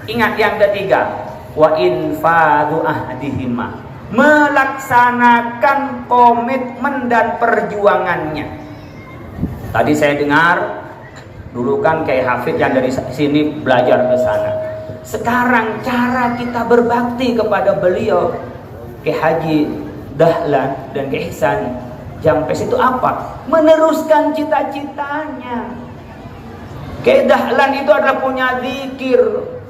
Ingat yang ketiga, wa infadu ahdihima, melaksanakan komitmen dan perjuangannya. Tadi saya dengar dulu kan kayak Hafid yang dari sini belajar ke sana. Sekarang cara kita berbakti kepada beliau, ke Haji Dahlan dan ke Ihsan Jampes itu apa? Meneruskan cita-citanya. Ke Dahlan itu adalah punya zikir,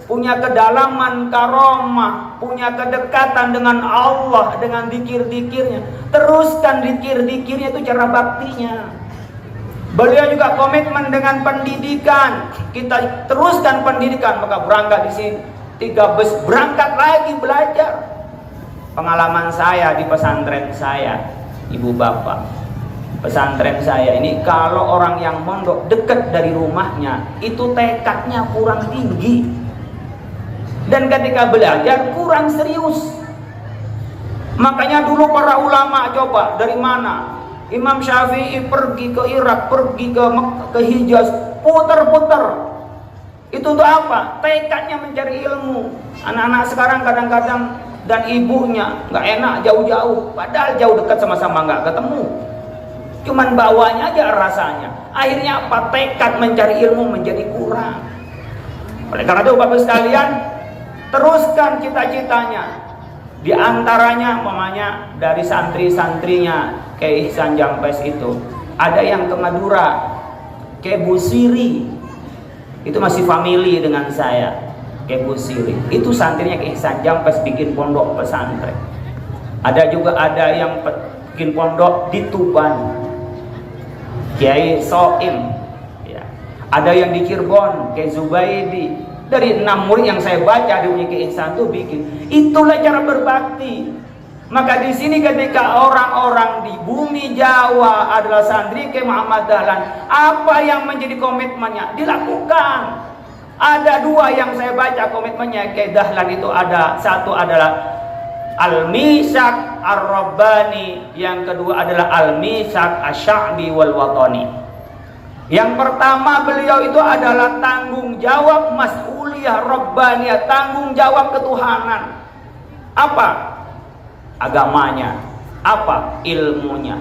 punya kedalaman karomah, punya kedekatan dengan Allah dengan zikir-zikirnya. Teruskan zikir-zikirnya, itu cara baktinya. Beliau juga komitmen dengan pendidikan. Kita teruskan pendidikan, maka berangkat di sini 3 bus, berangkat lagi belajar. Pengalaman saya di pesantren saya, ibu bapak, pesantren saya ini kalau orang yang mondok dekat dari rumahnya itu tekadnya kurang tinggi, dan ketika belajar kurang serius. Makanya dulu para ulama coba dari mana? Imam Syafi'i pergi ke Irak, pergi ke Hijaz, putar-putar. Itu untuk apa? Tekadnya mencari ilmu. Anak-anak sekarang kadang-kadang dan ibunya nggak enak jauh-jauh, padahal jauh dekat sama-sama nggak ketemu. Cuman bawanya aja rasanya. Akhirnya apa? Tekad mencari ilmu menjadi kurang. Oleh karena itu Bapak sekalian, teruskan cita-citanya. Di antaranya mamanya dari santri-santrinya ke Ihsan Jampes itu ada yang ke Madura, ke Busiri, itu masih family dengan saya. Ke Busiri itu santrinya ke Ihsan Jampes bikin pondok pesantren. Ada juga yang bikin pondok di Tuban, Kiai Soim ya. Ada yang di Cirebon, ke Zubaidi. Dari 6 murid yang saya baca di Uni Ihsan itu bikin. Itulah cara berbakti. Maka di sini ketika orang-orang di bumi Jawa adalah santri ke Muhammad Dahlan, apa yang menjadi komitmennya dilakukan. Ada 2 yang saya baca komitmennya ke Dahlan itu, ada satu adalah Al-Misak Ar-Rabbani, yang kedua adalah Al-Misak Asy-Sya'bi wal Watani. Yang pertama beliau itu adalah tanggung jawab mas'uliyah Rabbaniyah, tanggung jawab ketuhanan. Apa? Agamanya. Apa? Ilmunya.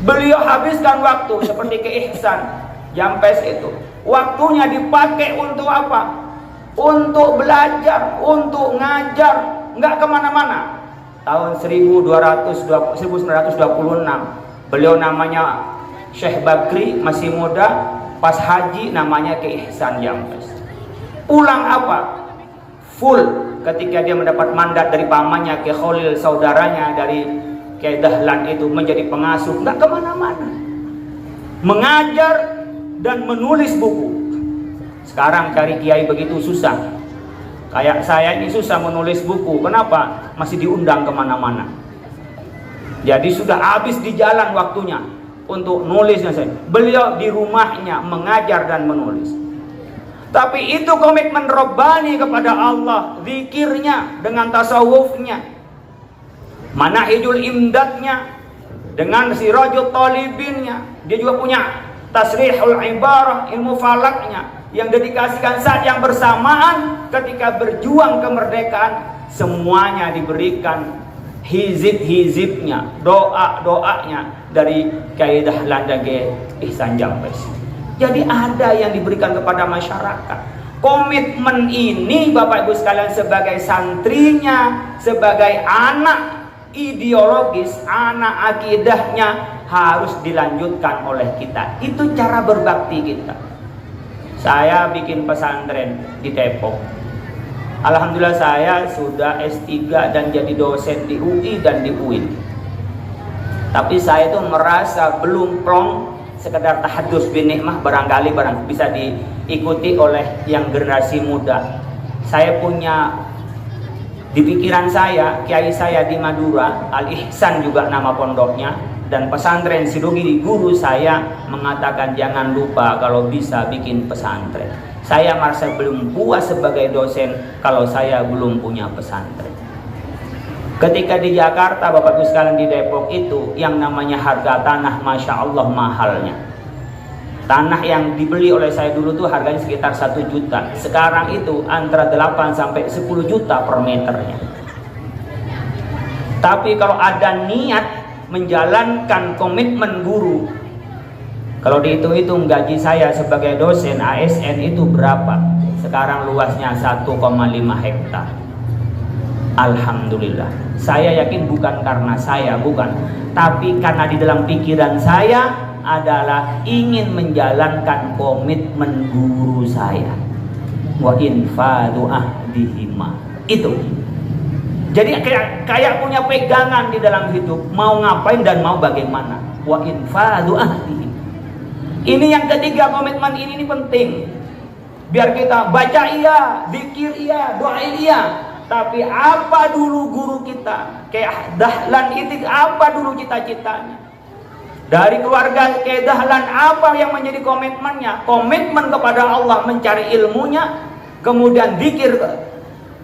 Beliau habiskan waktu seperti ke Ihsan Jampes itu. Waktunya dipakai untuk apa? Untuk belajar, untuk ngajar, nggak kemana-mana. Tahun 1926 beliau namanya Syekh Bakri, masih muda, pas haji namanya ke Ihsan Jampes. Pulang apa? Full ketika dia mendapat mandat dari pamannya ke Khalil, saudaranya dari Kiai Dahlan itu menjadi pengasuh, nggak kemana-mana, mengajar dan menulis buku. Sekarang cari kiai begitu susah. Kayak saya ini susah menulis buku. Kenapa? Masih diundang kemana-mana. Jadi sudah habis di jalan waktunya untuk nulisnya. Beliau di rumahnya mengajar dan menulis. Tapi itu komitmen Rabbani kepada Allah, zikirnya dengan tasawufnya, manahijul imdadnya dengan sirajul talibinnya. Dia juga punya tasrihul ibarah, ilmu falaknya yang dedikasikan saat yang bersamaan ketika berjuang kemerdekaan. Semuanya diberikan hizib-hizibnya, doa-doanya dari Kiai Dahlan dan Ihsan Jampes. Jadi ada yang diberikan kepada masyarakat. Komitmen ini Bapak Ibu sekalian sebagai santrinya, sebagai anak ideologis, anak akidahnya harus dilanjutkan oleh kita. Itu cara berbakti kita. Saya bikin pesantren di Depok. Alhamdulillah saya sudah S3 dan jadi dosen di UI dan di UIN. Tapi saya itu merasa belum plong. Sekedar tahadus bin nikmah barangkali bisa diikuti oleh yang generasi muda. Saya punya di pikiran saya, kiai saya di Madura, Al-Ihsan juga nama pondoknya, dan pesantren Sidogiri, guru saya mengatakan jangan lupa kalau bisa bikin pesantren. Saya merasa belum puas sebagai dosen kalau saya belum punya pesantren. Ketika di Jakarta, Bapak Ibu sekalian, di Depok itu yang namanya harga tanah Masya Allah mahalnya. Tanah yang dibeli oleh saya dulu tuh harganya sekitar 1 juta. Sekarang itu antara 8 sampai 10 juta per meternya. Tapi kalau ada niat menjalankan komitmen guru, kalau dihitung-hitung gaji saya sebagai dosen ASN itu berapa? Sekarang luasnya 1,5 hektar. Alhamdulillah. Saya yakin bukan karena saya, bukan. Tapi karena di dalam pikiran saya adalah ingin menjalankan komitmen guru saya. Wa infadu ahdihima. Itu. Jadi kayak punya pegangan di dalam hidup, mau ngapain dan mau bagaimana. Wa infadu ahdihima. Ini yang ketiga, komitmen ini penting. Biar kita baca iya, zikir iya, doa iya. Tapi apa dulu guru kita? Kayak Dahlan itu apa dulu cita-citanya? Dari keluarga kayak Dahlan apa yang menjadi komitmennya? Komitmen kepada Allah, mencari ilmunya, kemudian zikir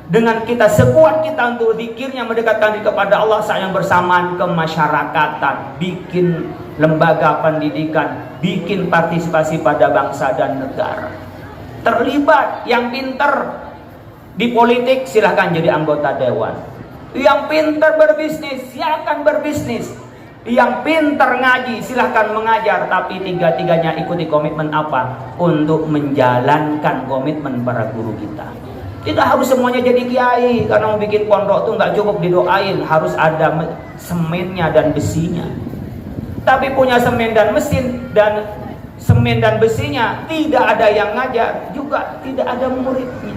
dengan kita sekuat kita untuk zikirnya, mendekatkan diri kepada Allah, sayang bersamaan kemasyarakatan, bikin lembaga pendidikan, bikin partisipasi pada bangsa dan negara. Terlibat, yang pinter di politik silahkan jadi anggota dewan. Yang pinter berbisnis silakan berbisnis. Yang pinter ngaji silahkan mengajar. Tapi tiga-tiganya ikuti komitmen apa? Untuk menjalankan komitmen para guru kita. Tidak harus semuanya jadi kiai. Karena mau bikin pondok tuh nggak cukup didoain, harus ada semennya dan besinya. Tapi punya semen dan mesin dan semen dan besinya tidak ada yang ngajar, juga tidak ada muridnya.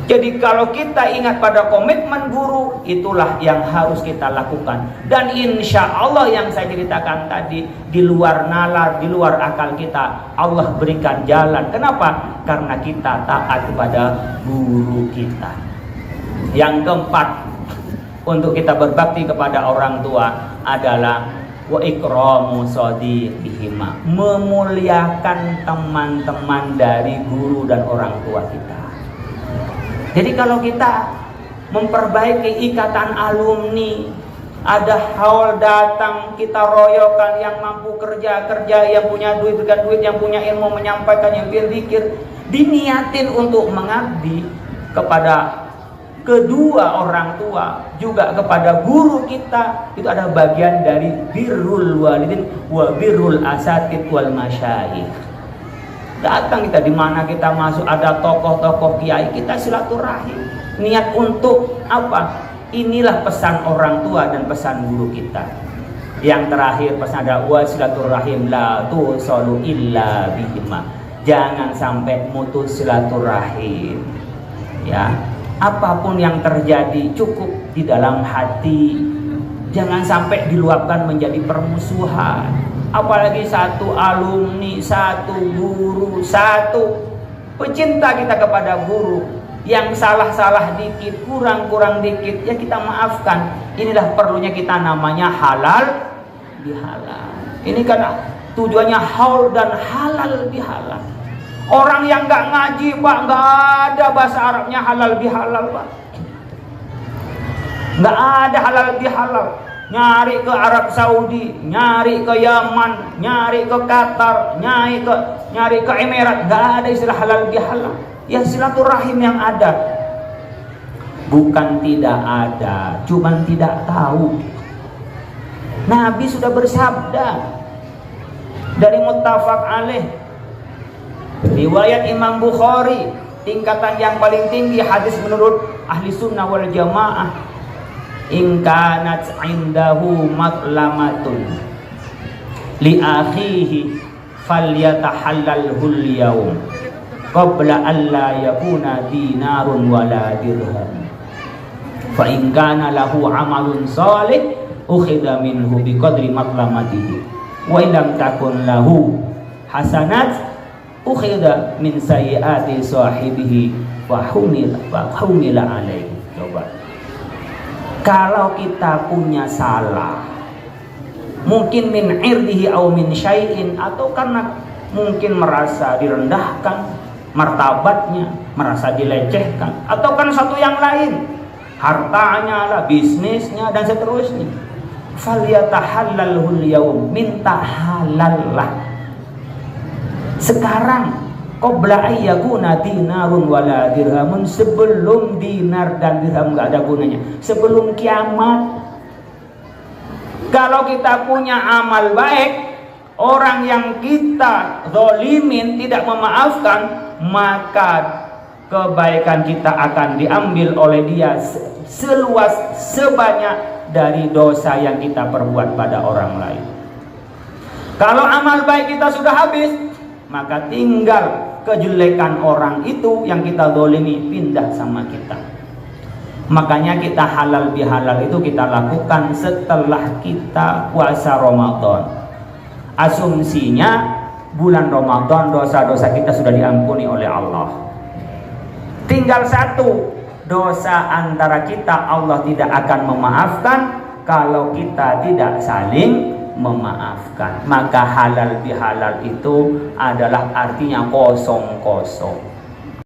Jadi kalau kita ingat pada komitmen guru, itulah yang harus kita lakukan. Dan insya Allah yang saya ceritakan tadi, di luar nalar, di luar akal kita, Allah berikan jalan. Kenapa? Karena kita taat kepada guru kita. Yang keempat, untuk kita berbakti kepada orang tua adalah wa ikramu shadiqihima, memuliakan teman-teman dari guru dan orang tua kita. Jadi kalau kita memperbaiki ikatan alumni, ada haul datang, kita royokan, yang mampu kerja, yang punya duit berikan duit, yang punya ilmu menyampaikan, yang berzikir, diniatin untuk mengabdi kepada kedua orang tua, juga kepada guru kita. Itu ada bagian dari birrul walidin wa birrul asatid wal masyayikh. Datang kita, di mana kita masuk ada tokoh-tokoh kiai, kita silaturahim. Niat untuk apa? Inilah pesan orang tua dan pesan guru kita. Yang terakhir pesan ada wa silaturahim la tusalu illa bihima. Jangan sampai mutus silaturahim. Ya, apapun yang terjadi cukup di dalam hati. Jangan sampai diluapkan menjadi permusuhan. Apalagi satu alumni, satu guru, satu pecinta kita kepada guru. Yang salah-salah dikit, kurang-kurang dikit, ya kita maafkan. Inilah perlunya kita namanya halal bihalal. Ini kan tujuannya haul dan halal bihalal. Orang yang nggak ngaji Pak, nggak ada bahasa Arabnya halal bihalal Pak. Nggak ada halal bihalal. Nyari ke Arab Saudi, nyari ke Yaman, nyari ke Qatar, nyari ke Emirat, nggak ada istilah halal bihalal. Ya silaturahim yang ada. Bukan tidak ada, cuman tidak tahu. Nabi sudah bersabda dari muttafaq alaih, riwayat Imam Bukhari, tingkatan yang paling tinggi hadis menurut ahli sunnah wal jamaah. In kanat indahu matlamatun li akhihi falyatahallalhu al-yawm qabla an la yakuna dinarun wala dirham. Fa in kana lahu amalun salih ukhidha minhu biqadri matlamatihi wa in lam takun lahu hasanat ukhidha min sayyiati sahibihi fa humila alaihi. Coba, kalau kita punya salah, mungkin min irdihi au min syai'in, atau karena mungkin merasa direndahkan martabatnya, merasa dilecehkan, atau kan satu yang lain, hartanya lah, bisnisnya dan seterusnya, falyatahallalhul yaum, minta halal lah. Sekarang qabla ayyakuna dinarun wala dirhamun, sebelum dinar dan dirham nggak ada gunanya, sebelum kiamat. Kalau kita punya amal baik, orang yang kita zalimin tidak memaafkan, maka kebaikan kita akan diambil oleh dia seluas sebanyak dari dosa yang kita perbuat pada orang lain. Kalau amal baik kita sudah habis, maka tinggal kejelekan orang itu yang kita zalimi pindah sama kita. Makanya kita halal bihalal itu kita lakukan setelah kita puasa Ramadan. Asumsinya bulan Ramadan dosa-dosa kita sudah diampuni oleh Allah. Tinggal satu, dosa antara kita Allah tidak akan memaafkan kalau kita tidak saling memaafkan. Maka halal bihalal itu adalah artinya kosong-kosong.